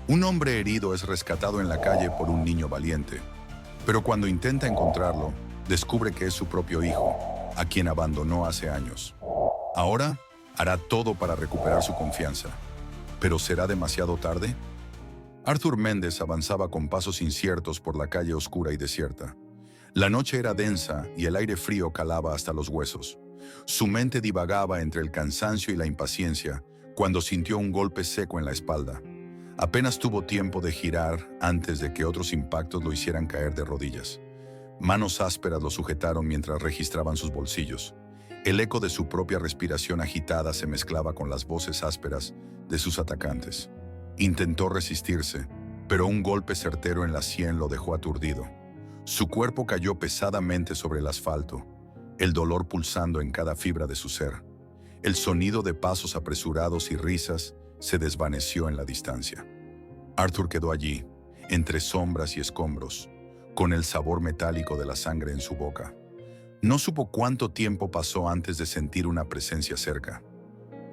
Un hombre herido es rescatado en la calle por un niño valiente, pero cuando intenta encontrarlo, descubre que es su propio hijo, a quien abandonó hace años. Ahora hará todo para recuperar su confianza, pero ¿será demasiado tarde? Arthur Méndez avanzaba con pasos inciertos por la calle oscura y desierta. La noche era densa y el aire frío calaba hasta los huesos. Su mente divagaba entre el cansancio y la impaciencia cuando sintió un golpe seco en la espalda. Apenas tuvo tiempo de girar antes de que otros impactos lo hicieran caer de rodillas. Manos ásperas lo sujetaron mientras registraban sus bolsillos. El eco de su propia respiración agitada se mezclaba con las voces ásperas de sus atacantes. Intentó resistirse, pero un golpe certero en la sien lo dejó aturdido. Su cuerpo cayó pesadamente sobre el asfalto, el dolor pulsando en cada fibra de su ser. El sonido de pasos apresurados y risas se desvaneció en la distancia. Arthur quedó allí, entre sombras y escombros, con el sabor metálico de la sangre en su boca. No supo cuánto tiempo pasó antes de sentir una presencia cerca.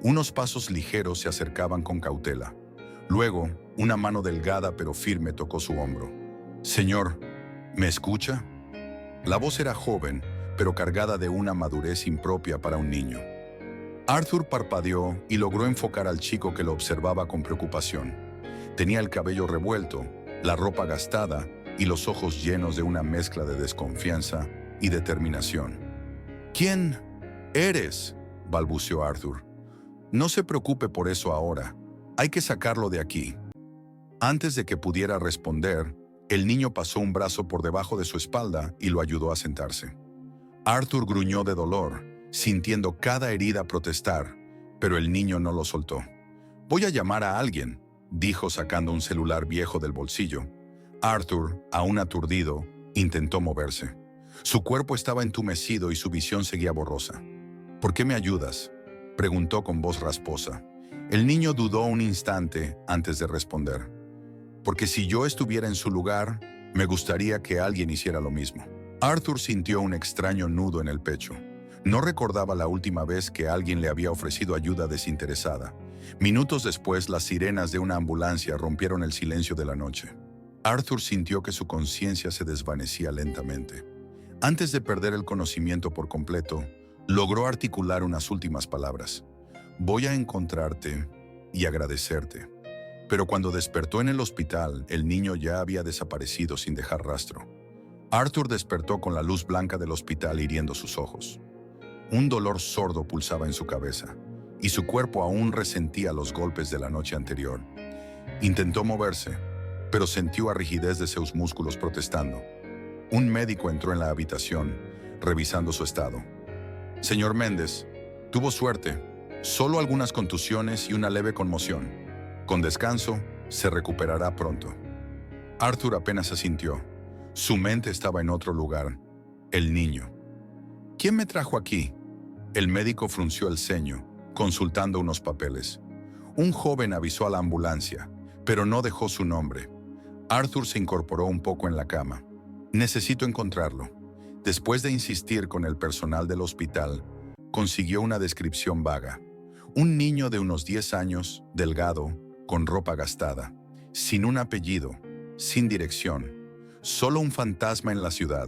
Unos pasos ligeros se acercaban con cautela. Luego, una mano delgada pero firme tocó su hombro. «Señor, ¿me escucha?». La voz era joven, pero cargada de una madurez impropia para un niño. Arthur parpadeó y logró enfocar al chico que lo observaba con preocupación. Tenía el cabello revuelto, la ropa gastada y los ojos llenos de una mezcla de desconfianza y determinación. «¿Quién eres?», balbuceó Arthur. «No se preocupe por eso ahora. Hay que sacarlo de aquí». Antes de que pudiera responder, el niño pasó un brazo por debajo de su espalda y lo ayudó a sentarse. Arthur gruñó de dolor, sintiendo cada herida protestar, pero el niño no lo soltó. «Voy a llamar a alguien», dijo sacando un celular viejo del bolsillo. Arthur, aún aturdido, intentó moverse. Su cuerpo estaba entumecido y su visión seguía borrosa. «¿Por qué me ayudas?», preguntó con voz rasposa. El niño dudó un instante antes de responder. «Porque si yo estuviera en su lugar, me gustaría que alguien hiciera lo mismo». Arthur sintió un extraño nudo en el pecho. No recordaba la última vez que alguien le había ofrecido ayuda desinteresada. Minutos después, las sirenas de una ambulancia rompieron el silencio de la noche. Arthur sintió que su conciencia se desvanecía lentamente. Antes de perder el conocimiento por completo, logró articular unas últimas palabras. «Voy a encontrarte y agradecerte». Pero cuando despertó en el hospital, el niño ya había desaparecido sin dejar rastro. Arthur despertó con la luz blanca del hospital hiriendo sus ojos. Un dolor sordo pulsaba en su cabeza, y su cuerpo aún resentía los golpes de la noche anterior. Intentó moverse, pero sintió la rigidez de sus músculos protestando. Un médico entró en la habitación, revisando su estado. «Señor Méndez, tuvo suerte. Solo algunas contusiones y una leve conmoción. Con descanso, se recuperará pronto». Arthur apenas asintió. Su mente estaba en otro lugar. El niño. «¿Quién me trajo aquí?». El médico frunció el ceño, consultando unos papeles. Un joven avisó a la ambulancia, pero no dejó su nombre. Arthur se incorporó un poco en la cama. «Necesito encontrarlo». Después de insistir con el personal del hospital, consiguió una descripción vaga. Un niño de unos 10 años, delgado, con ropa gastada, sin un apellido, sin dirección, solo un fantasma en la ciudad.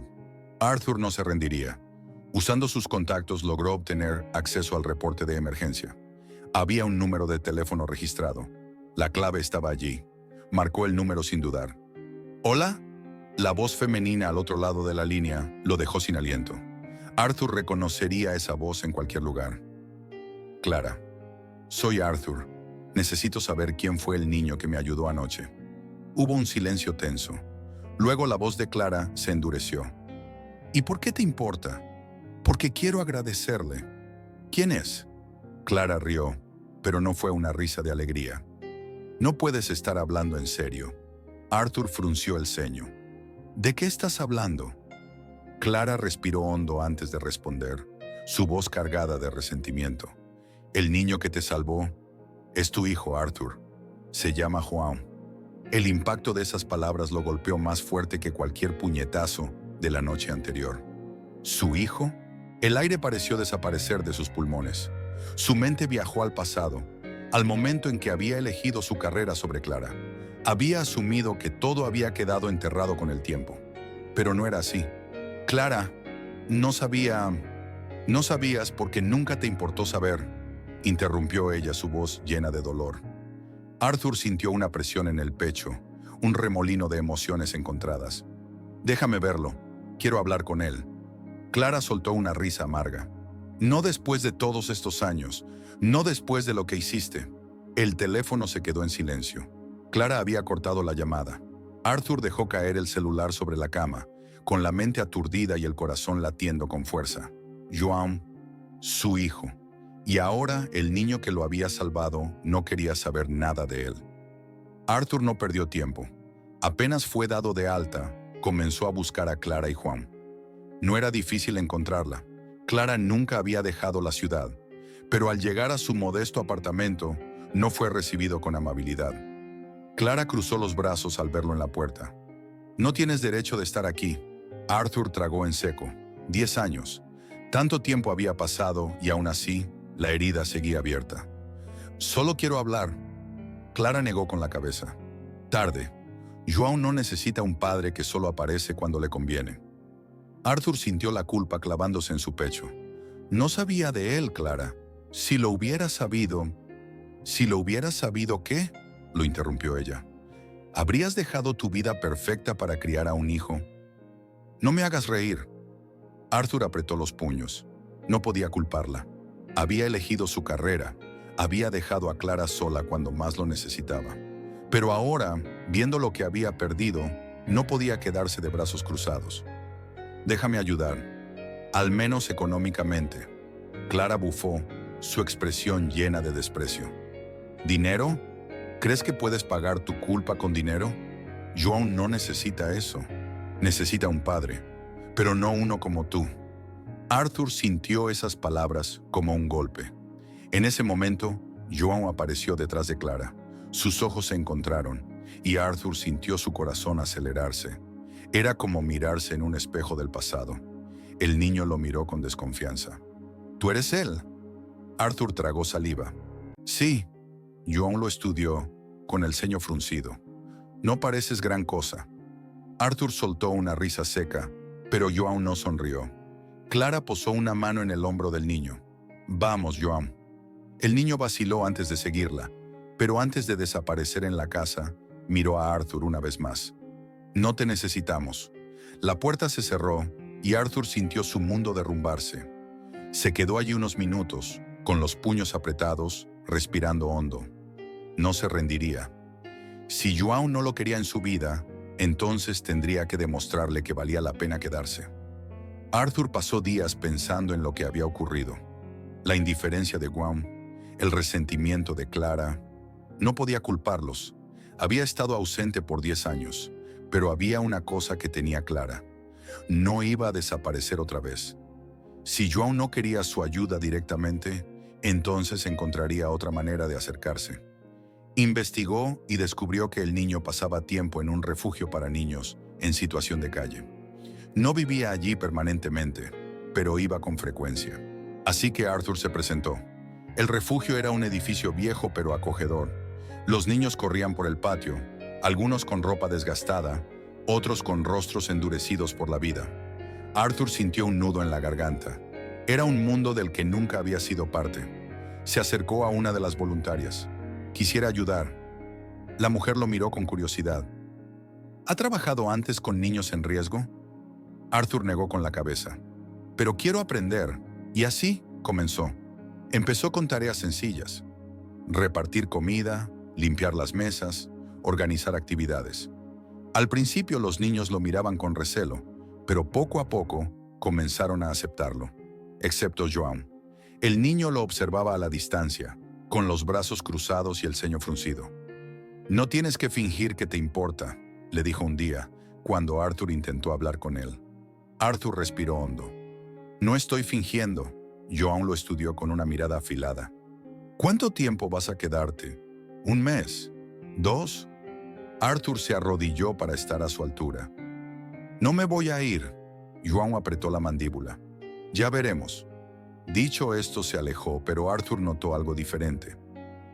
Arthur no se rendiría. Usando sus contactos logró obtener acceso al reporte de emergencia. Había un número de teléfono registrado. La clave estaba allí. Marcó el número sin dudar. «¿Hola?». La voz femenina al otro lado de la línea lo dejó sin aliento. Arthur reconocería esa voz en cualquier lugar. «Clara. Soy Arthur. Necesito saber quién fue el niño que me ayudó anoche». Hubo un silencio tenso. Luego la voz de Clara se endureció. «¿Y por qué te importa?». «Porque quiero agradecerle». «¿Quién es?». Clara rió, pero no fue una risa de alegría. «No puedes estar hablando en serio». Arthur frunció el ceño. «¿De qué estás hablando?». Clara respiró hondo antes de responder, su voz cargada de resentimiento. «El niño que te salvó es tu hijo, Arthur. Se llama Juan». El impacto de esas palabras lo golpeó más fuerte que cualquier puñetazo de la noche anterior. ¿Su hijo? El aire pareció desaparecer de sus pulmones. Su mente viajó al pasado, al momento en que había elegido su carrera sobre Clara. Había asumido que todo había quedado enterrado con el tiempo. Pero no era así. Clara, no sabías porque nunca te importó saber, interrumpió ella, su voz llena de dolor. Arthur sintió una presión en el pecho, un remolino de emociones encontradas. Déjame verlo, quiero hablar con él. Clara soltó una risa amarga. No después de todos estos años, no después de lo que hiciste. El teléfono se quedó en silencio. Clara había cortado la llamada. Arthur dejó caer el celular sobre la cama, con la mente aturdida y el corazón latiendo con fuerza. João, su hijo. Y ahora el niño que lo había salvado no quería saber nada de él. Arthur no perdió tiempo. Apenas fue dado de alta, comenzó a buscar a Clara y Juan. No era difícil encontrarla. Clara nunca había dejado la ciudad, pero al llegar a su modesto apartamento, no fue recibido con amabilidad. Clara cruzó los brazos al verlo en la puerta. No tienes derecho de estar aquí. Arthur tragó en seco. 10 años. Tanto tiempo había pasado y aún así, la herida seguía abierta. Solo quiero hablar. Clara negó con la cabeza. Tarde. João no necesita un padre que solo aparece cuando le conviene. Arthur sintió la culpa clavándose en su pecho. No sabía de él, Clara. Si lo hubiera sabido... ¿Si lo hubieras sabido qué? Lo interrumpió ella. ¿Habrías dejado tu vida perfecta para criar a un hijo? No me hagas reír. Arthur apretó los puños. No podía culparla. Había elegido su carrera. Había dejado a Clara sola cuando más lo necesitaba. Pero ahora, viendo lo que había perdido, no podía quedarse de brazos cruzados. Déjame ayudar, al menos económicamente. Clara bufó, su expresión llena de desprecio. ¿Dinero? ¿Crees que puedes pagar tu culpa con dinero? João no necesita eso. Necesita un padre, pero no uno como tú. Arthur sintió esas palabras como un golpe. En ese momento, João apareció detrás de Clara. Sus ojos se encontraron y Arthur sintió su corazón acelerarse. Era como mirarse en un espejo del pasado. El niño lo miró con desconfianza. ¿Tú eres él? Arthur tragó saliva. Sí. João lo estudió, con el ceño fruncido. No pareces gran cosa. Arthur soltó una risa seca, pero João no sonrió. Clara posó una mano en el hombro del niño. Vamos, João. El niño vaciló antes de seguirla, pero antes de desaparecer en la casa, miró a Arthur una vez más. No te necesitamos. La puerta se cerró y Arthur sintió su mundo derrumbarse. Se quedó allí unos minutos, con los puños apretados, respirando hondo. No se rendiría. Si João no lo quería en su vida, entonces tendría que demostrarle que valía la pena quedarse. Arthur pasó días pensando en lo que había ocurrido. La indiferencia de João, el resentimiento de Clara. No podía culparlos. Había estado ausente por 10 años, pero había una cosa que tenía clara. No iba a desaparecer otra vez. Si João no quería su ayuda directamente, entonces encontraría otra manera de acercarse. Investigó y descubrió que el niño pasaba tiempo en un refugio para niños en situación de calle. No vivía allí permanentemente, pero iba con frecuencia. Así que Arthur se presentó. El refugio era un edificio viejo pero acogedor. Los niños corrían por el patio, algunos con ropa desgastada, otros con rostros endurecidos por la vida. Arthur sintió un nudo en la garganta. Era un mundo del que nunca había sido parte. Se acercó a una de las voluntarias. Quisiera ayudar. La mujer lo miró con curiosidad. ¿Ha trabajado antes con niños en riesgo? Arthur negó con la cabeza. Pero quiero aprender. Y así comenzó. Empezó con tareas sencillas. Repartir comida, limpiar las mesas, organizar actividades. Al principio los niños lo miraban con recelo, pero poco a poco comenzaron a aceptarlo. Excepto João. El niño lo observaba a la distancia, con los brazos cruzados y el ceño fruncido. No tienes que fingir que te importa, le dijo un día, cuando Arthur intentó hablar con él. Arthur respiró hondo. No estoy fingiendo. João lo estudió con una mirada afilada. ¿Cuánto tiempo vas a quedarte? ¿Un mes? ¿2? Arthur se arrodilló para estar a su altura. No me voy a ir. João apretó la mandíbula. Ya veremos. Dicho esto se alejó, pero Arthur notó algo diferente.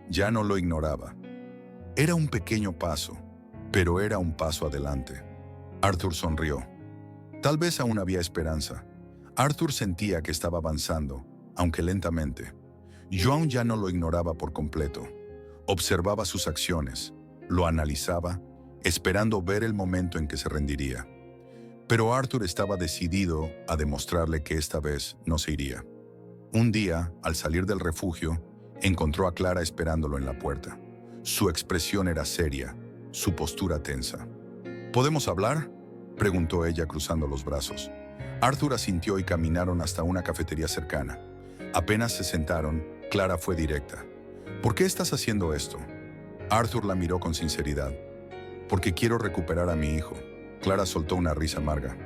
Ya no lo ignoraba. Era un pequeño paso, pero era un paso adelante. Arthur sonrió. Tal vez aún había esperanza. Arthur sentía que estaba avanzando, aunque lentamente. Joan ya no lo ignoraba por completo. Observaba sus acciones, lo analizaba, esperando ver el momento en que se rendiría. Pero Arthur estaba decidido a demostrarle que esta vez no se iría. Un día, al salir del refugio, encontró a Clara esperándolo en la puerta. Su expresión era seria, su postura tensa. ¿Podemos hablar?, preguntó ella cruzando los brazos. Arthur asintió y caminaron hasta una cafetería cercana. Apenas se sentaron, Clara fue directa. ¿Por qué estás haciendo esto? Arthur la miró con sinceridad. Porque quiero recuperar a mi hijo. Clara soltó una risa amarga.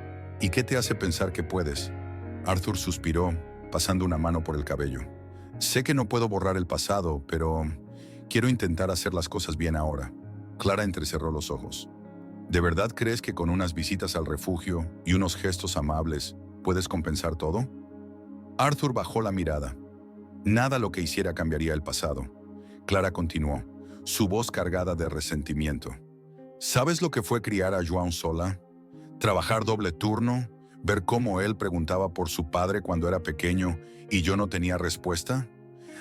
¿Y qué te hace pensar que puedes? Arthur suspiró, pasando una mano por el cabello. Sé que no puedo borrar el pasado, pero quiero intentar hacer las cosas bien ahora. Clara entrecerró los ojos. ¿De verdad crees que con unas visitas al refugio y unos gestos amables puedes compensar todo? Arthur bajó la mirada. Nada lo que hiciera cambiaría el pasado. Clara continuó, su voz cargada de resentimiento. ¿Sabes lo que fue criar a Joan sola? Trabajar doble turno, ver cómo él preguntaba por su padre cuando era pequeño y yo no tenía respuesta.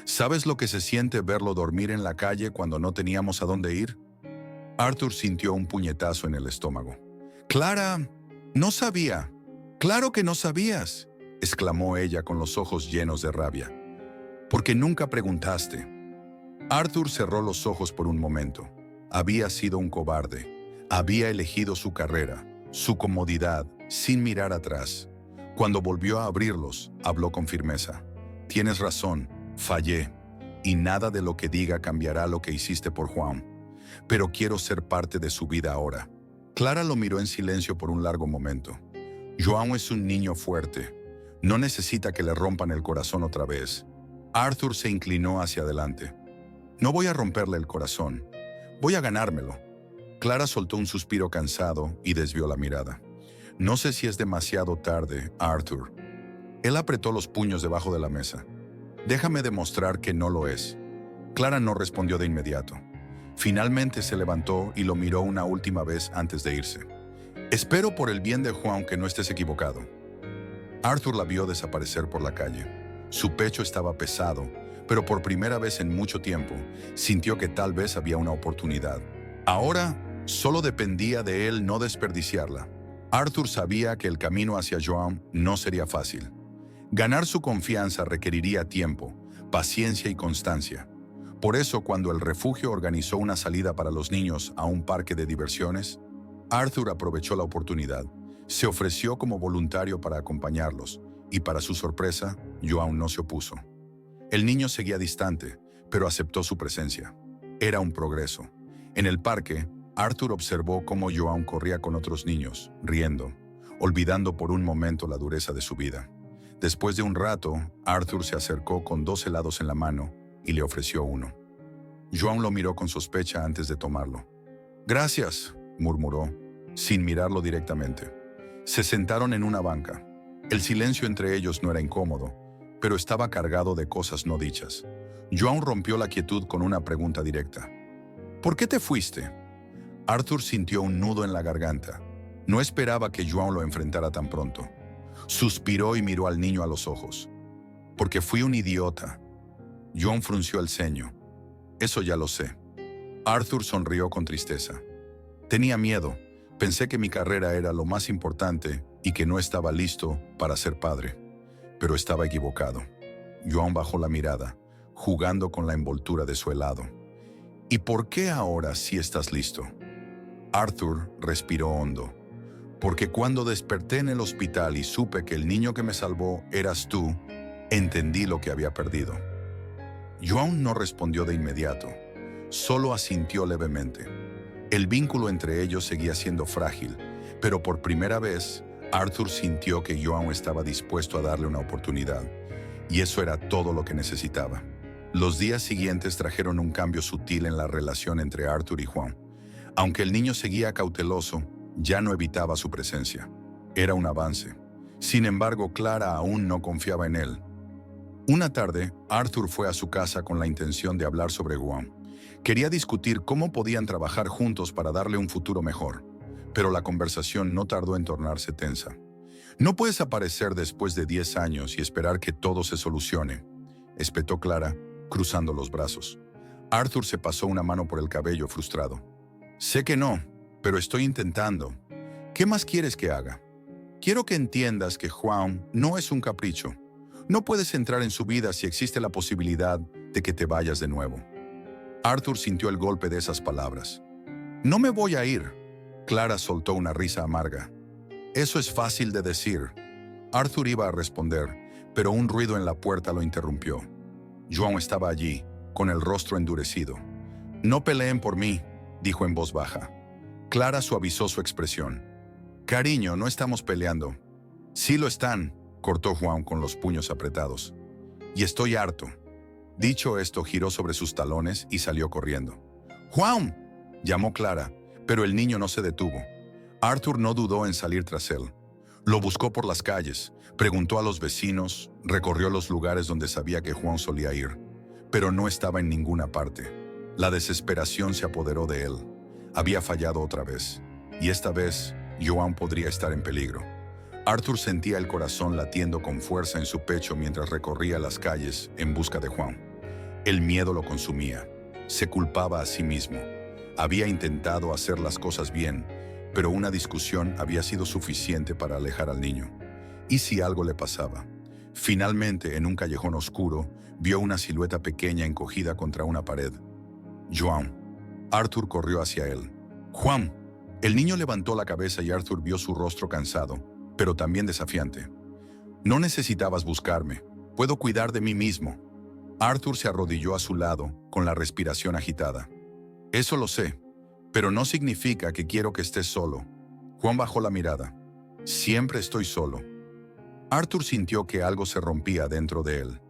¿Sabes lo que se siente verlo dormir en la calle cuando no teníamos a dónde ir? Arthur sintió un puñetazo en el estómago. «Clara, no sabía. Claro que no sabías», exclamó ella con los ojos llenos de rabia. «Porque nunca preguntaste». Arthur cerró los ojos por un momento. Había sido un cobarde. Había elegido su carrera, su comodidad, sin mirar atrás. Cuando volvió a abrirlos, habló con firmeza. «Tienes razón, fallé, y nada de lo que diga cambiará lo que hiciste por Juan. Pero quiero ser parte de su vida ahora». Clara lo miró en silencio por un largo momento. Joan es un niño fuerte. No necesita que le rompan el corazón otra vez. Arthur se inclinó hacia adelante. «No voy a romperle el corazón. Voy a ganármelo». Clara soltó un suspiro cansado y desvió la mirada. «No sé si es demasiado tarde, Arthur». Él apretó los puños debajo de la mesa. «Déjame demostrar que no lo es». Clara no respondió de inmediato. Finalmente se levantó y lo miró una última vez antes de irse. «Espero por el bien de Juan que no estés equivocado». Arthur la vio desaparecer por la calle. Su pecho estaba pesado, pero por primera vez en mucho tiempo sintió que tal vez había una oportunidad. Ahora solo dependía de él no desperdiciarla. Arthur sabía que el camino hacia Joan no sería fácil. Ganar su confianza requeriría tiempo, paciencia y constancia. Por eso, cuando el refugio organizó una salida para los niños a un parque de diversiones, Arthur aprovechó la oportunidad. Se ofreció como voluntario para acompañarlos, y para su sorpresa, Joan no se opuso. El niño seguía distante, pero aceptó su presencia. Era un progreso. En el parque, Arthur observó cómo Joan corría con otros niños, riendo, olvidando por un momento la dureza de su vida. Después de un rato, Arthur se acercó con 2 helados en la mano y le ofreció uno. Joan lo miró con sospecha antes de tomarlo. «Gracias», murmuró, sin mirarlo directamente. Se sentaron en una banca. El silencio entre ellos no era incómodo, pero estaba cargado de cosas no dichas. Joan rompió la quietud con una pregunta directa. «¿Por qué te fuiste?» Arthur sintió un nudo en la garganta. No esperaba que Joan lo enfrentara tan pronto. Suspiró y miró al niño a los ojos. «Porque fui un idiota». Joan frunció el ceño. «Eso ya lo sé». Arthur sonrió con tristeza. «Tenía miedo. Pensé que mi carrera era lo más importante y que no estaba listo para ser padre. Pero estaba equivocado». Joan bajó la mirada, jugando con la envoltura de su helado. «¿Y por qué ahora sí estás listo?» Arthur respiró hondo. «Porque cuando desperté en el hospital y supe que el niño que me salvó eras tú, entendí lo que había perdido». Joan no respondió de inmediato, solo asintió levemente. El vínculo entre ellos seguía siendo frágil, pero por primera vez, Arthur sintió que Joan estaba dispuesto a darle una oportunidad, y eso era todo lo que necesitaba. Los días siguientes trajeron un cambio sutil en la relación entre Arthur y Juan. Aunque el niño seguía cauteloso, ya no evitaba su presencia. Era un avance. Sin embargo, Clara aún no confiaba en él. Una tarde, Arthur fue a su casa con la intención de hablar sobre Juan. Quería discutir cómo podían trabajar juntos para darle un futuro mejor, pero la conversación no tardó en tornarse tensa. No puedes aparecer después de 10 años y esperar que todo se solucione, espetó Clara, cruzando los brazos. Arthur se pasó una mano por el cabello frustrado. Sé que no, pero estoy intentando. ¿Qué más quieres que haga? Quiero que entiendas que Juan no es un capricho. No puedes entrar en su vida si existe la posibilidad de que te vayas de nuevo. Arthur sintió el golpe de esas palabras. No me voy a ir. Clara soltó una risa amarga. Eso es fácil de decir. Arthur iba a responder, pero un ruido en la puerta lo interrumpió. Joan estaba allí, con el rostro endurecido. No peleen por mí, dijo en voz baja. Clara suavizó su expresión. Cariño, no estamos peleando. Sí lo están, cortó Juan con los puños apretados. Y estoy harto. Dicho esto, giró sobre sus talones y salió corriendo. ¡Juan!, llamó Clara, pero el niño no se detuvo. Arthur no dudó en salir tras él. Lo buscó por las calles, preguntó a los vecinos, recorrió los lugares donde sabía que Juan solía ir, pero no estaba en ninguna parte. La desesperación se apoderó de él. Había fallado otra vez, y esta vez Joan podría estar en peligro. Arthur sentía el corazón latiendo con fuerza en su pecho mientras recorría las calles en busca de Juan. El miedo lo consumía. Se culpaba a sí mismo. Había intentado hacer las cosas bien, pero una discusión había sido suficiente para alejar al niño. ¿Y si algo le pasaba? Finalmente, en un callejón oscuro, vio una silueta pequeña encogida contra una pared. Joan. Arthur corrió hacia él. ¡Juan! El niño levantó la cabeza y Arthur vio su rostro cansado, pero también desafiante. No necesitabas buscarme. Puedo cuidar de mí mismo. Arthur se arrodilló a su lado, con la respiración agitada. Eso lo sé, pero no significa que quiero que estés solo. Juan bajó la mirada. Siempre estoy solo. Arthur sintió que algo se rompía dentro de él.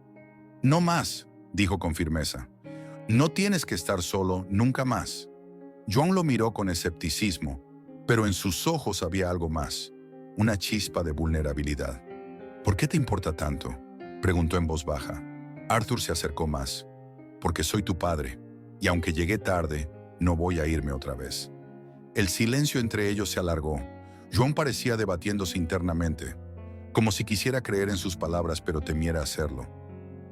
No más, dijo con firmeza. No tienes que estar solo nunca más. Joan lo miró con escepticismo, pero en sus ojos había algo más, una chispa de vulnerabilidad. ¿Por qué te importa tanto?, preguntó en voz baja. Arthur se acercó más. Porque soy tu padre, y aunque llegué tarde, no voy a irme otra vez. El silencio entre ellos se alargó. Joan parecía debatiéndose internamente, como si quisiera creer en sus palabras pero temiera hacerlo.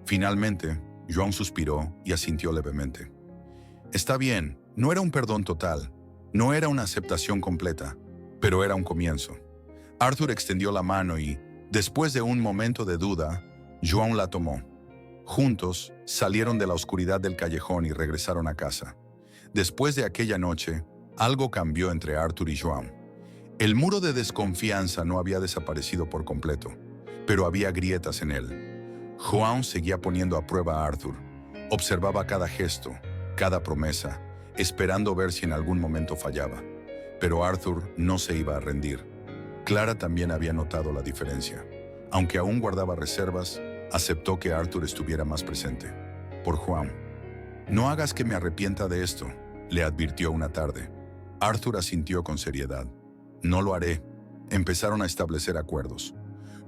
Finalmente, Joan suspiró y asintió levemente. Está bien, no era un perdón total, no era una aceptación completa, pero era un comienzo. Arthur extendió la mano y, después de un momento de duda, Joan la tomó. Juntos, salieron de la oscuridad del callejón y regresaron a casa. Después de aquella noche, algo cambió entre Arthur y Joan. El muro de desconfianza no había desaparecido por completo, pero había grietas en él. Joan seguía poniendo a prueba a Arthur. Observaba cada gesto, cada promesa, esperando ver si en algún momento fallaba. Pero Arthur no se iba a rendir. Clara también había notado la diferencia. Aunque aún guardaba reservas, aceptó que Arthur estuviera más presente. Por Juan. No hagas que me arrepienta de esto, le advirtió una tarde. Arthur asintió con seriedad. No lo haré. Empezaron a establecer acuerdos.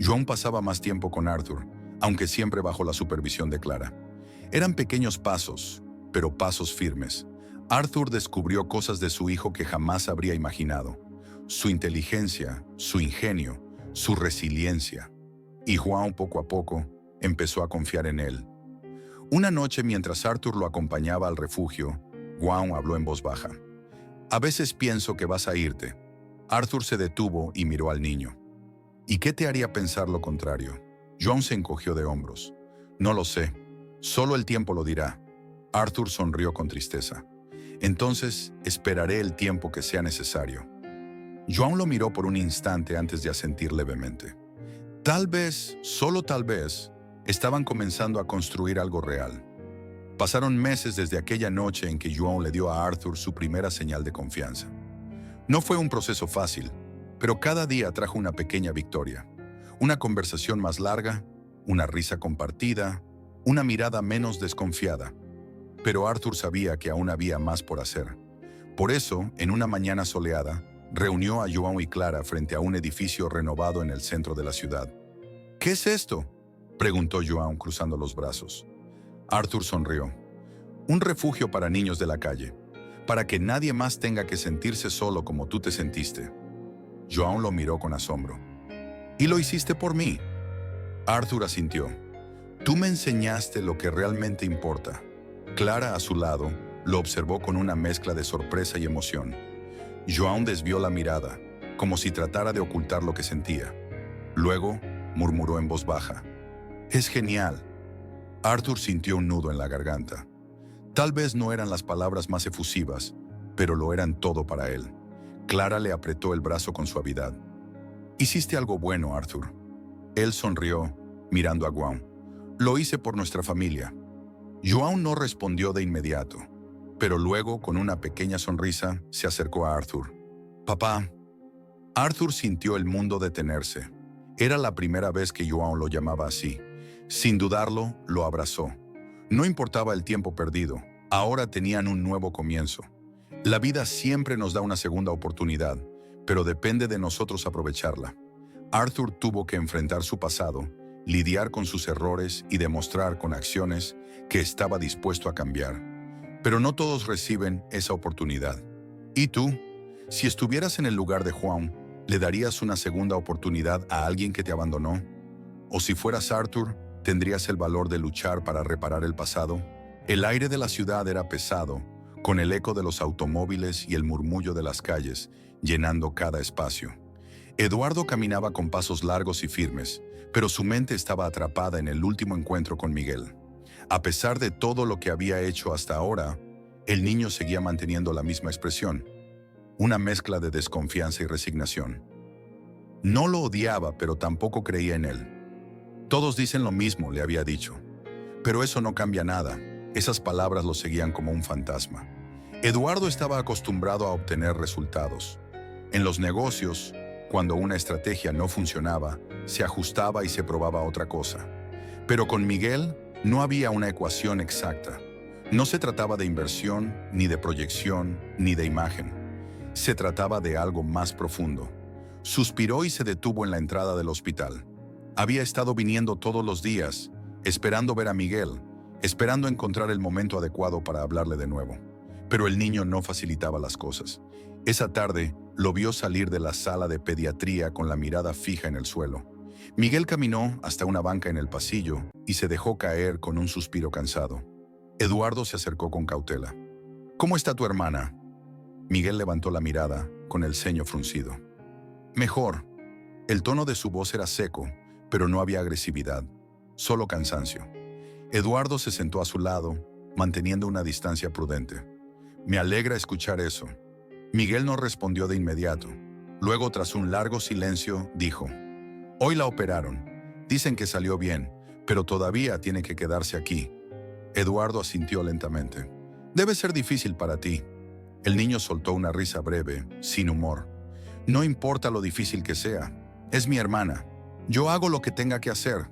Joan pasaba más tiempo con Arthur, aunque siempre bajo la supervisión de Clara. Eran pequeños pasos, pero pasos firmes. Arthur descubrió cosas de su hijo que jamás habría imaginado. Su inteligencia, su ingenio, su resiliencia. Y Juan, poco a poco, empezó a confiar en él. Una noche, mientras Arthur lo acompañaba al refugio, Juan habló en voz baja. A veces pienso que vas a irte. Arthur se detuvo y miró al niño. ¿Y qué te haría pensar lo contrario? Joan se encogió de hombros. No lo sé. Solo el tiempo lo dirá. Arthur sonrió con tristeza. Entonces, esperaré el tiempo que sea necesario. Joan lo miró por un instante antes de asentir levemente. Tal vez, solo tal vez, estaban comenzando a construir algo real. Pasaron meses desde aquella noche en que Joan le dio a Arthur su primera señal de confianza. No fue un proceso fácil, pero cada día trajo una pequeña victoria. Una conversación más larga, una risa compartida, una mirada menos desconfiada. Pero Arthur sabía que aún había más por hacer. Por eso, en una mañana soleada, reunió a Joan y Clara frente a un edificio renovado en el centro de la ciudad. ¿Qué es esto?, preguntó Joan cruzando los brazos. Arthur sonrió. Un refugio para niños de la calle, para que nadie más tenga que sentirse solo como tú te sentiste. Joan lo miró con asombro. «¿Y lo hiciste por mí?» Arthur asintió. «Tú me enseñaste lo que realmente importa». Clara, a su lado, lo observó con una mezcla de sorpresa y emoción. Joan desvió la mirada, como si tratara de ocultar lo que sentía. Luego, murmuró en voz baja. «Es genial». Arthur sintió un nudo en la garganta. Tal vez no eran las palabras más efusivas, pero lo eran todo para él. Clara le apretó el brazo con suavidad. «Hiciste algo bueno, Arthur». Él sonrió, mirando a Joan. «Lo hice por nuestra familia». Joan no respondió de inmediato, pero luego, con una pequeña sonrisa, se acercó a Arthur. «Papá». Arthur sintió el mundo detenerse. Era la primera vez que Joan lo llamaba así. Sin dudarlo, lo abrazó. No importaba el tiempo perdido, ahora tenían un nuevo comienzo. La vida siempre nos da una segunda oportunidad, pero depende de nosotros aprovecharla. Arthur tuvo que enfrentar su pasado, lidiar con sus errores y demostrar con acciones que estaba dispuesto a cambiar. Pero no todos reciben esa oportunidad. ¿Y tú? Si estuvieras en el lugar de Joan, ¿le darías una segunda oportunidad a alguien que te abandonó? ¿O si fueras Arthur, tendrías el valor de luchar para reparar el pasado? El aire de la ciudad era pesado, con el eco de los automóviles y el murmullo de las calles, llenando cada espacio. Eduardo caminaba con pasos largos y firmes, pero su mente estaba atrapada en el último encuentro con Miguel. A pesar de todo lo que había hecho hasta ahora, el niño seguía manteniendo la misma expresión, una mezcla de desconfianza y resignación. No lo odiaba, pero tampoco creía en él. «Todos dicen lo mismo», le había dicho. Pero eso no cambia nada. Esas palabras lo seguían como un fantasma. Eduardo estaba acostumbrado a obtener resultados. En los negocios, cuando una estrategia no funcionaba, se ajustaba y se probaba otra cosa. Pero con Miguel no había una ecuación exacta. No se trataba de inversión, ni de proyección, ni de imagen. Se trataba de algo más profundo. Suspiró y se detuvo en la entrada del hospital. Había estado viniendo todos los días, esperando ver a Miguel, esperando encontrar el momento adecuado para hablarle de nuevo. Pero el niño no facilitaba las cosas. Esa tarde, lo vio salir de la sala de pediatría con la mirada fija en el suelo. Miguel caminó hasta una banca en el pasillo y se dejó caer con un suspiro cansado. Eduardo se acercó con cautela. «¿Cómo está tu hermana?» Miguel levantó la mirada, con el ceño fruncido. «Mejor». El tono de su voz era seco, pero no había agresividad, solo cansancio. Eduardo se sentó a su lado, manteniendo una distancia prudente. «Me alegra escuchar eso». Miguel no respondió de inmediato. Luego, tras un largo silencio, dijo: «Hoy la operaron. Dicen que salió bien, pero todavía tiene que quedarse aquí». Eduardo asintió lentamente. «Debe ser difícil para ti». El niño soltó una risa breve, sin humor. «No importa lo difícil que sea. Es mi hermana. Yo hago lo que tenga que hacer».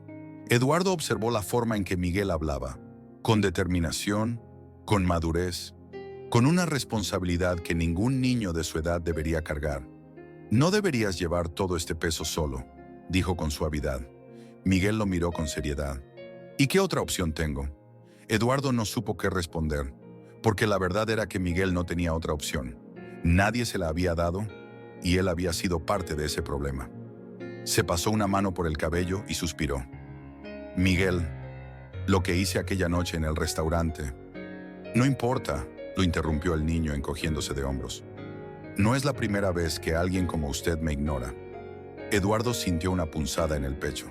Eduardo observó la forma en que Miguel hablaba, con determinación, con madurez, con una responsabilidad que ningún niño de su edad debería cargar. «No deberías llevar todo este peso solo», dijo con suavidad. Miguel lo miró con seriedad. «¿Y qué otra opción tengo?» Eduardo no supo qué responder, porque la verdad era que Miguel no tenía otra opción. Nadie se la había dado, y él había sido parte de ese problema. Se pasó una mano por el cabello y suspiró. «Miguel, lo que hice aquella noche en el restaurante». «No importa», lo interrumpió el niño encogiéndose de hombros. «No es la primera vez que alguien como usted me ignora». Eduardo sintió una punzada en el pecho.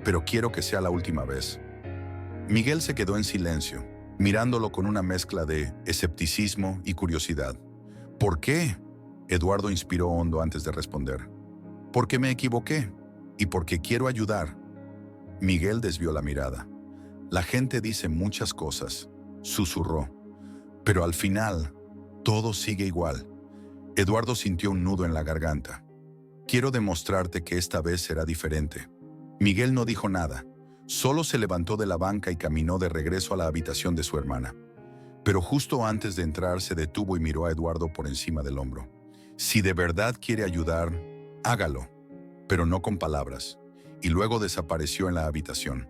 «Pero quiero que sea la última vez». Miguel se quedó en silencio, mirándolo con una mezcla de escepticismo y curiosidad. «¿Por qué?», Eduardo inspiró hondo antes de responder. «Porque me equivoqué y porque quiero ayudar». Miguel desvió la mirada. «La gente dice muchas cosas», susurró. «Pero al final, todo sigue igual». Eduardo sintió un nudo en la garganta. «Quiero demostrarte que esta vez será diferente». Miguel no dijo nada, solo se levantó de la banca y caminó de regreso a la habitación de su hermana. Pero justo antes de entrar se detuvo y miró a Eduardo por encima del hombro. «Si de verdad quiere ayudar, hágalo, pero no con palabras». Y luego desapareció en la habitación.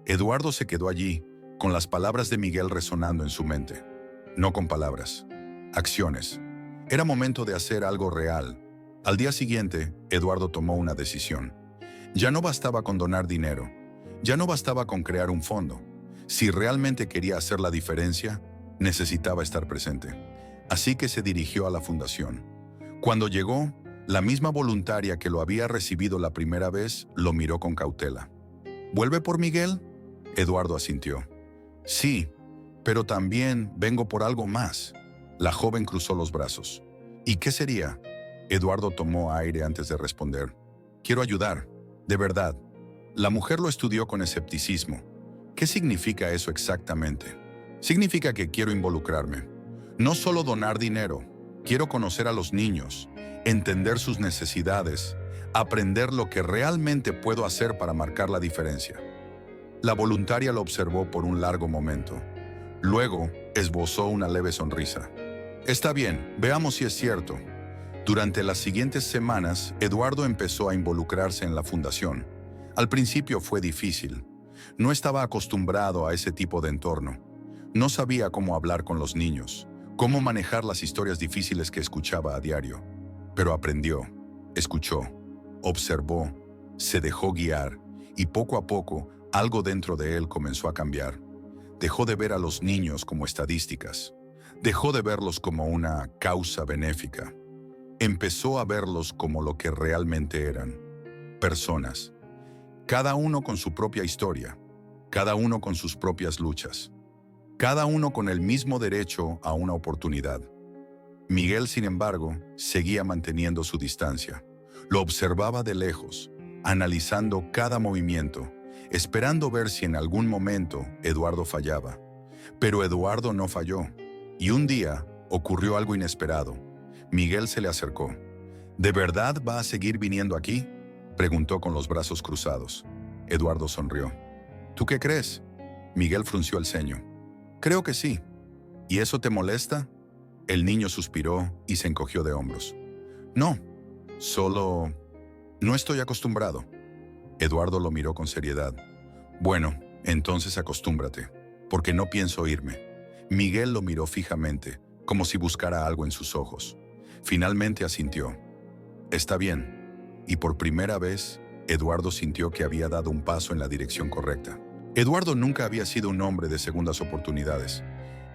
Eduardo se quedó allí, con las palabras de Miguel resonando en su mente. No con palabras, acciones. Era momento de hacer algo real. Al día siguiente, Eduardo tomó una decisión. Ya no bastaba con donar dinero. Ya no bastaba con crear un fondo. Si realmente quería hacer la diferencia, necesitaba estar presente. Así que se dirigió a la fundación. Cuando llegó, la misma voluntaria que lo había recibido la primera vez lo miró con cautela. ¿Vuelve por Miguel? Eduardo asintió. Sí, pero también vengo por algo más. La joven cruzó los brazos. ¿Y qué sería? Eduardo tomó aire antes de responder. Quiero ayudar, de verdad. La mujer lo estudió con escepticismo. ¿Qué significa eso exactamente? Significa que quiero involucrarme. No solo donar dinero, quiero conocer a los niños, entender sus necesidades, aprender lo que realmente puedo hacer para marcar la diferencia. La voluntaria lo observó por un largo momento. Luego, esbozó una leve sonrisa. Está bien, veamos si es cierto. Durante las siguientes semanas, Eduardo empezó a involucrarse en la fundación. Al principio fue difícil. No estaba acostumbrado a ese tipo de entorno. No sabía cómo hablar con los niños, cómo manejar las historias difíciles que escuchaba a diario. Pero aprendió, escuchó, observó, se dejó guiar y poco a poco algo dentro de él comenzó a cambiar. Dejó de ver a los niños como estadísticas. Dejó de verlos como una causa benéfica. Empezó a verlos como lo que realmente eran, personas. Cada uno con su propia historia, cada uno con sus propias luchas, cada uno con el mismo derecho a una oportunidad. Miguel, sin embargo, seguía manteniendo su distancia. Lo observaba de lejos, analizando cada movimiento, esperando ver si en algún momento Eduardo fallaba. Pero Eduardo no falló, y un día ocurrió algo inesperado. Miguel se le acercó. ¿De verdad va a seguir viniendo aquí?, preguntó con los brazos cruzados. Eduardo sonrió. ¿Tú qué crees? Miguel frunció el ceño. Creo que sí. ¿Y eso te molesta? El niño suspiró y se encogió de hombros. No, solo no estoy acostumbrado. Eduardo lo miró con seriedad. Bueno, entonces acostúmbrate, porque no pienso irme. Miguel lo miró fijamente, como si buscara algo en sus ojos. Finalmente asintió. Está bien. Y por primera vez, Eduardo sintió que había dado un paso en la dirección correcta. Eduardo nunca había sido un hombre de segundas oportunidades.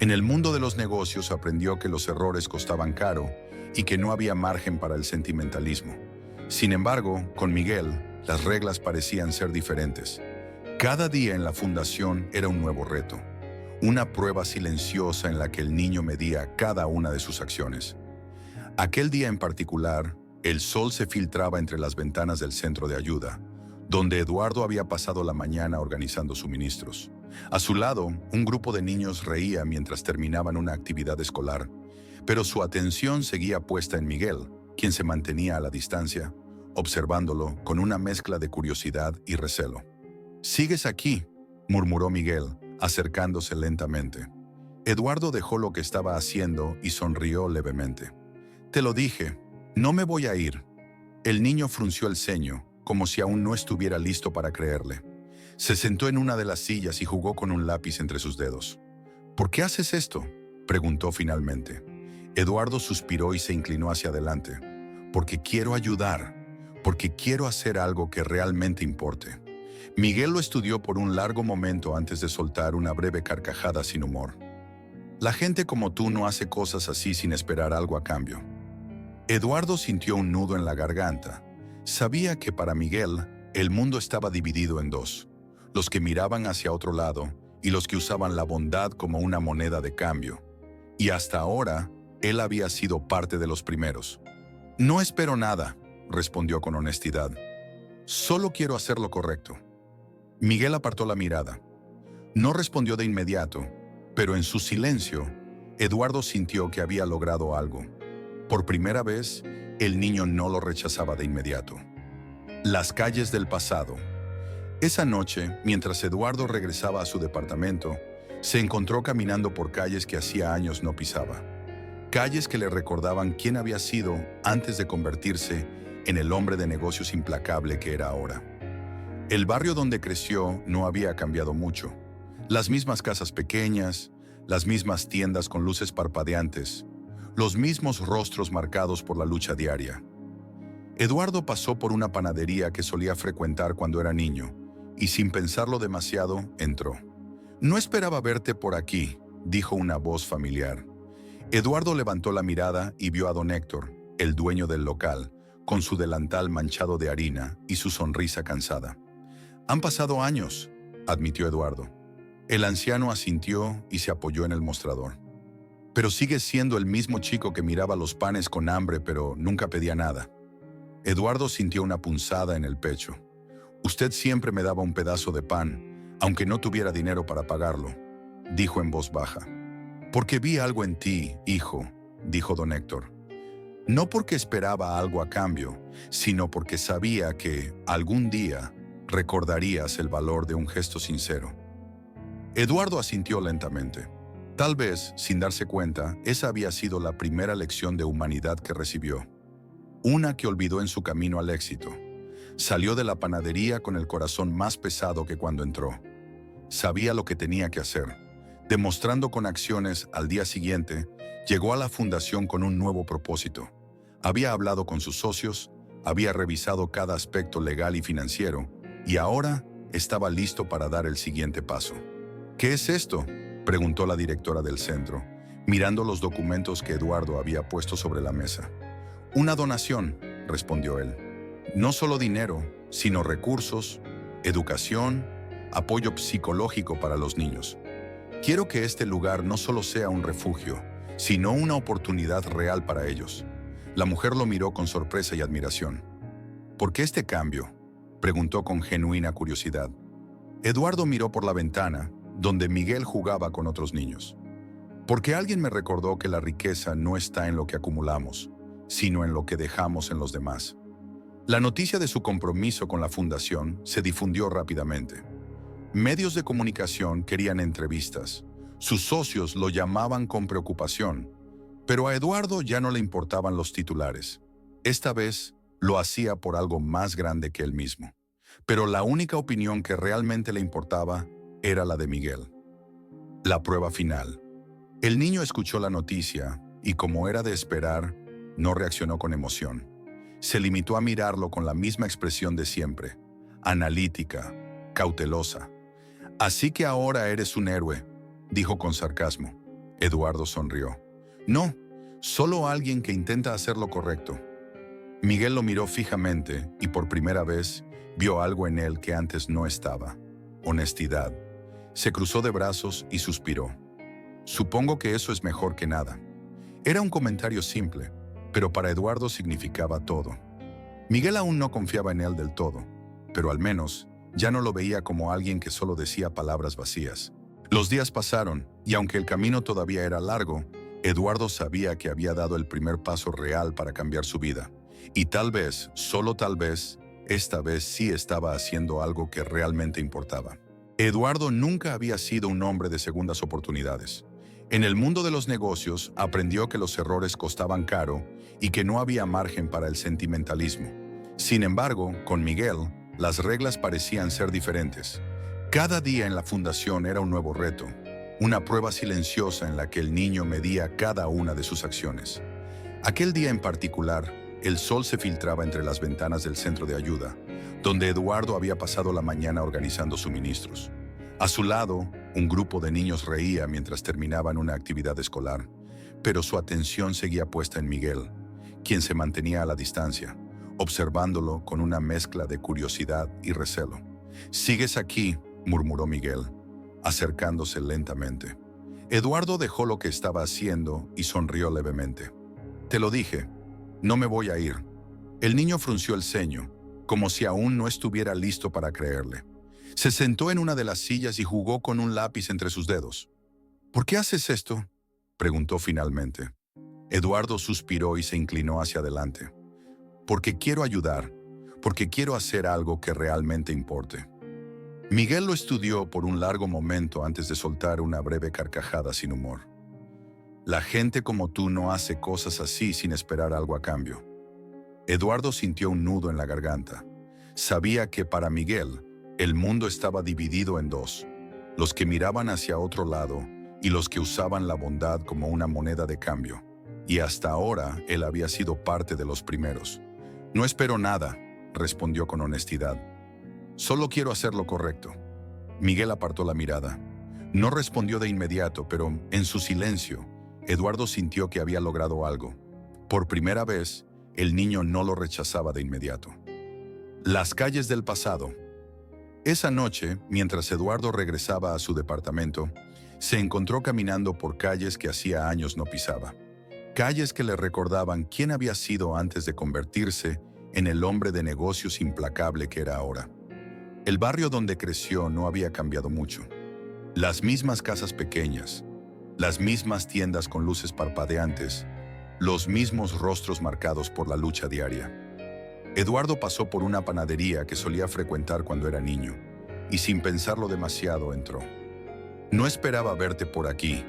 En el mundo de los negocios aprendió que los errores costaban caro y que no había margen para el sentimentalismo. Sin embargo, con Miguel, las reglas parecían ser diferentes. Cada día en la fundación era un nuevo reto, una prueba silenciosa en la que el niño medía cada una de sus acciones. Aquel día en particular, el sol se filtraba entre las ventanas del centro de ayuda, donde Eduardo había pasado la mañana organizando suministros. A su lado, un grupo de niños reía mientras terminaban una actividad escolar, pero su atención seguía puesta en Miguel, quien se mantenía a la distancia, observándolo con una mezcla de curiosidad y recelo. «¿Sigues aquí?», murmuró Miguel, acercándose lentamente. Eduardo dejó lo que estaba haciendo y sonrió levemente. «Te lo dije, no me voy a ir». El niño frunció el ceño, como si aún no estuviera listo para creerle. Se sentó en una de las sillas y jugó con un lápiz entre sus dedos. «¿Por qué haces esto?», preguntó finalmente. Eduardo suspiró y se inclinó hacia adelante. «Porque quiero ayudar, porque quiero hacer algo que realmente importe». Miguel lo estudió por un largo momento antes de soltar una breve carcajada sin humor. «La gente como tú no hace cosas así sin esperar algo a cambio». Eduardo sintió un nudo en la garganta. Sabía que para Miguel, el mundo estaba dividido en dos: los que miraban hacia otro lado y los que usaban la bondad como una moneda de cambio. Y hasta ahora, él había sido parte de los primeros. «No espero nada», respondió con honestidad. «Solo quiero hacer lo correcto». Miguel apartó la mirada. No respondió de inmediato, pero en su silencio, Eduardo sintió que había logrado algo. Por primera vez, el niño no lo rechazaba de inmediato. Las calles del pasado. Esa noche, mientras Eduardo regresaba a su departamento, se encontró caminando por calles que hacía años no pisaba. Calles que le recordaban quién había sido antes de convertirse en el hombre de negocios implacable que era ahora. El barrio donde creció no había cambiado mucho. Las mismas casas pequeñas, las mismas tiendas con luces parpadeantes, los mismos rostros marcados por la lucha diaria. Eduardo pasó por una panadería que solía frecuentar cuando era niño, y sin pensarlo demasiado, entró. «No esperaba verte por aquí», dijo una voz familiar. Eduardo levantó la mirada y vio a don Héctor, el dueño del local, con su delantal manchado de harina y su sonrisa cansada. «Han pasado años», admitió Eduardo. El anciano asintió y se apoyó en el mostrador. «Pero sigues siendo el mismo chico que miraba los panes con hambre, pero nunca pedía nada». Eduardo sintió una punzada en el pecho. «Usted siempre me daba un pedazo de pan, aunque no tuviera dinero para pagarlo», dijo en voz baja. «Porque vi algo en ti, hijo», dijo don Héctor. «No porque esperaba algo a cambio, sino porque sabía que, algún día, recordarías el valor de un gesto sincero». Eduardo asintió lentamente. Tal vez, sin darse cuenta, esa había sido la primera lección de humanidad que recibió. Una que olvidó en su camino al éxito. Salió de la panadería con el corazón más pesado que cuando entró. Sabía lo que tenía que hacer. Demostrando con acciones, al día siguiente, llegó a la fundación con un nuevo propósito. Había hablado con sus socios, había revisado cada aspecto legal y financiero, y ahora estaba listo para dar el siguiente paso. «¿Qué es esto?», preguntó la directora del centro, mirando los documentos que Eduardo había puesto sobre la mesa. «Una donación», respondió él. «No solo dinero, sino recursos, educación, apoyo psicológico para los niños. Quiero que este lugar no solo sea un refugio, sino una oportunidad real para ellos». La mujer lo miró con sorpresa y admiración. «¿Por qué este cambio?», preguntó con genuina curiosidad. Eduardo miró por la ventana, donde Miguel jugaba con otros niños. «Porque alguien me recordó que la riqueza no está en lo que acumulamos, sino en lo que dejamos en los demás». La noticia de su compromiso con la fundación se difundió rápidamente. Medios de comunicación querían entrevistas. Sus socios lo llamaban con preocupación. Pero a Eduardo ya no le importaban los titulares. Esta vez lo hacía por algo más grande que él mismo. Pero la única opinión que realmente le importaba era la de Miguel. La prueba final. El niño escuchó la noticia y, como era de esperar, no reaccionó con emoción. Se limitó a mirarlo con la misma expresión de siempre, analítica, cautelosa. «Así que ahora eres un héroe», dijo con sarcasmo. Eduardo sonrió. «No, solo alguien que intenta hacer lo correcto». Miguel lo miró fijamente y por primera vez vio algo en él que antes no estaba: honestidad. Se cruzó de brazos y suspiró. «Supongo que eso es mejor que nada». Era un comentario simple, pero para Eduardo significaba todo. Miguel aún no confiaba en él del todo, pero al menos ya no lo veía como alguien que solo decía palabras vacías. Los días pasaron, y aunque el camino todavía era largo, Eduardo sabía que había dado el primer paso real para cambiar su vida. Y tal vez, solo tal vez, esta vez sí estaba haciendo algo que realmente importaba. Eduardo nunca había sido un hombre de segundas oportunidades. En el mundo de los negocios aprendió que los errores costaban caro y que no había margen para el sentimentalismo. Sin embargo, con Miguel, las reglas parecían ser diferentes. Cada día en la fundación era un nuevo reto, una prueba silenciosa en la que el niño medía cada una de sus acciones. Aquel día en particular, el sol se filtraba entre las ventanas del centro de ayuda, donde Eduardo había pasado la mañana organizando suministros. A su lado, un grupo de niños reía mientras terminaban una actividad escolar, pero su atención seguía puesta en Miguel, quien se mantenía a la distancia, observándolo con una mezcla de curiosidad y recelo. «¿Sigues aquí?», murmuró Miguel, acercándose lentamente. Eduardo dejó lo que estaba haciendo y sonrió levemente. «Te lo dije, no me voy a ir». El niño frunció el ceño, como si aún no estuviera listo para creerle. Se sentó en una de las sillas y jugó con un lápiz entre sus dedos. «¿Por qué haces esto?», preguntó finalmente. Eduardo suspiró y se inclinó hacia adelante. «Porque quiero ayudar, porque quiero hacer algo que realmente importe». Miguel lo estudió por un largo momento antes de soltar una breve carcajada sin humor. «La gente como tú no hace cosas así sin esperar algo a cambio». Eduardo sintió un nudo en la garganta. Sabía que para Miguel, el mundo estaba dividido en dos: los que miraban hacia otro lado y los que usaban la bondad como una moneda de cambio. Y hasta ahora él había sido parte de los primeros. No espero nada, respondió con honestidad. Solo quiero hacer lo correcto. Miguel apartó la mirada. No respondió de inmediato, pero en su silencio, Eduardo sintió que había logrado algo. Por primera vez, el niño no lo rechazaba de inmediato. Las calles del pasado. Esa noche, mientras Eduardo regresaba a su departamento, se encontró caminando por calles que hacía años no pisaba. Calles que le recordaban quién había sido antes de convertirse en el hombre de negocios implacable que era ahora. El barrio donde creció no había cambiado mucho. Las mismas casas pequeñas, las mismas tiendas con luces parpadeantes, los mismos rostros marcados por la lucha diaria. Eduardo pasó por una panadería que solía frecuentar cuando era niño, y sin pensarlo demasiado entró. «No esperaba verte por aquí»,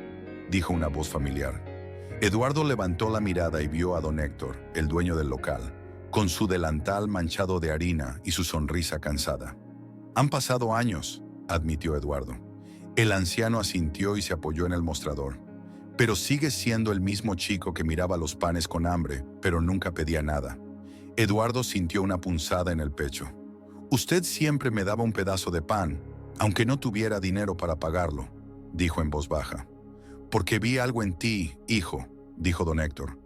dijo una voz familiar. Eduardo levantó la mirada y vio a don Héctor, el dueño del local, con su delantal manchado de harina y su sonrisa cansada. «Han pasado años», admitió Eduardo. El anciano asintió y se apoyó en el mostrador. «Pero sigue siendo el mismo chico que miraba los panes con hambre, pero nunca pedía nada». Eduardo sintió una punzada en el pecho. «Usted siempre me daba un pedazo de pan, aunque no tuviera dinero para pagarlo», dijo en voz baja. «Porque vi algo en ti, hijo», dijo don Héctor.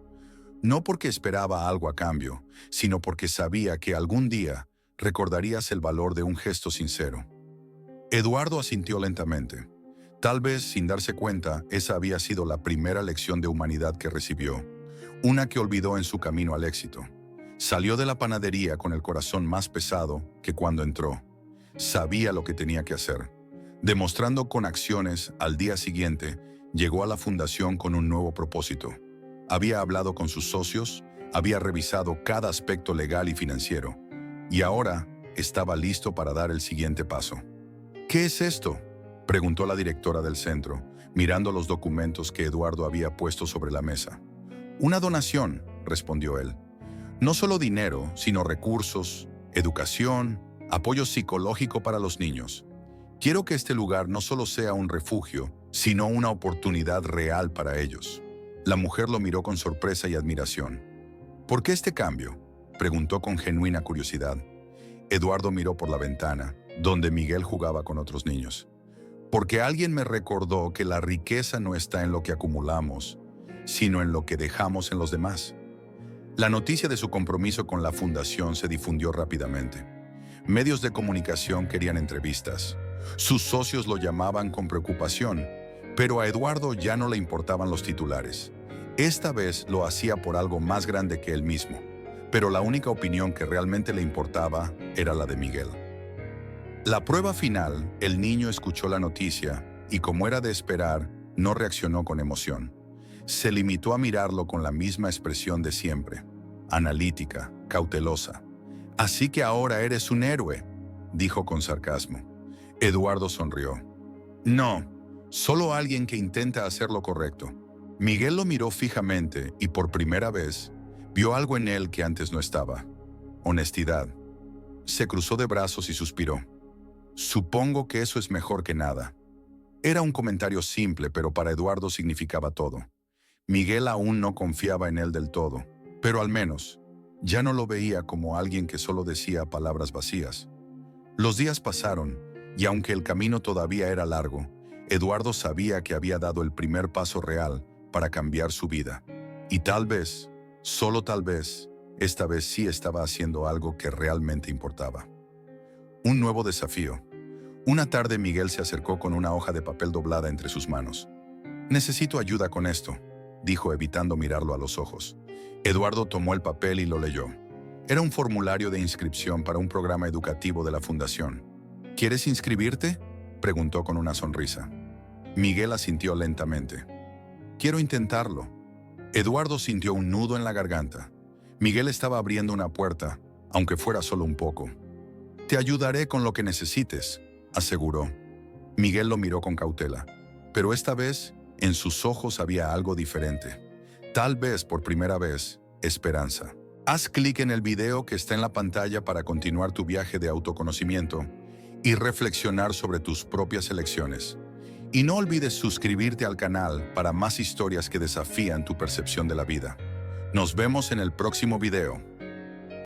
«No porque esperaba algo a cambio, sino porque sabía que algún día recordarías el valor de un gesto sincero». Eduardo asintió lentamente. Tal vez, sin darse cuenta, esa había sido la primera lección de humanidad que recibió, una que olvidó en su camino al éxito. Salió de la panadería con el corazón más pesado que cuando entró. Sabía lo que tenía que hacer. Demostrando con acciones, al día siguiente, llegó a la fundación con un nuevo propósito. Había hablado con sus socios, había revisado cada aspecto legal y financiero, y ahora estaba listo para dar el siguiente paso. «¿Qué es esto?», preguntó la directora del centro, mirando los documentos que Eduardo había puesto sobre la mesa. «Una donación», respondió él. «No solo dinero, sino recursos, educación, apoyo psicológico para los niños. Quiero que este lugar no solo sea un refugio, sino una oportunidad real para ellos». La mujer lo miró con sorpresa y admiración. «¿Por qué este cambio?», preguntó con genuina curiosidad. Eduardo miró por la ventana, donde Miguel jugaba con otros niños. «Porque alguien me recordó que la riqueza no está en lo que acumulamos, sino en lo que dejamos en los demás». La noticia de su compromiso con la fundación se difundió rápidamente. Medios de comunicación querían entrevistas. Sus socios lo llamaban con preocupación, pero a Eduardo ya no le importaban los titulares. Esta vez lo hacía por algo más grande que él mismo, pero la única opinión que realmente le importaba era la de Miguel. La prueba final, el niño escuchó la noticia y, como era de esperar, no reaccionó con emoción. Se limitó a mirarlo con la misma expresión de siempre, analítica, cautelosa. «Así que ahora eres un héroe», dijo con sarcasmo. Eduardo sonrió. «No, solo alguien que intenta hacer lo correcto». Miguel lo miró fijamente y por primera vez vio algo en él que antes no estaba: honestidad. Se cruzó de brazos y suspiró. «Supongo que eso es mejor que nada». Era un comentario simple, pero para Eduardo significaba todo. Miguel aún no confiaba en él del todo, pero al menos ya no lo veía como alguien que solo decía palabras vacías. Los días pasaron, y aunque el camino todavía era largo, Eduardo sabía que había dado el primer paso real para cambiar su vida. Y tal vez, solo tal vez, esta vez sí estaba haciendo algo que realmente importaba. Un nuevo desafío. Una tarde Miguel se acercó con una hoja de papel doblada entre sus manos. «Necesito ayuda con esto», dijo evitando mirarlo a los ojos. Eduardo tomó el papel y lo leyó. Era un formulario de inscripción para un programa educativo de la fundación. «¿Quieres inscribirte?», preguntó con una sonrisa. Miguel asintió lentamente. «Quiero intentarlo». Eduardo sintió un nudo en la garganta. Miguel estaba abriendo una puerta, aunque fuera solo un poco. «Te ayudaré con lo que necesites», aseguró. Miguel lo miró con cautela, pero esta vez en sus ojos había algo diferente. Tal vez por primera vez, esperanza. «Haz clic en el video que está en la pantalla para continuar tu viaje de autoconocimiento y reflexionar sobre tus propias elecciones. Y no olvides suscribirte al canal para más historias que desafían tu percepción de la vida. Nos vemos en el próximo video.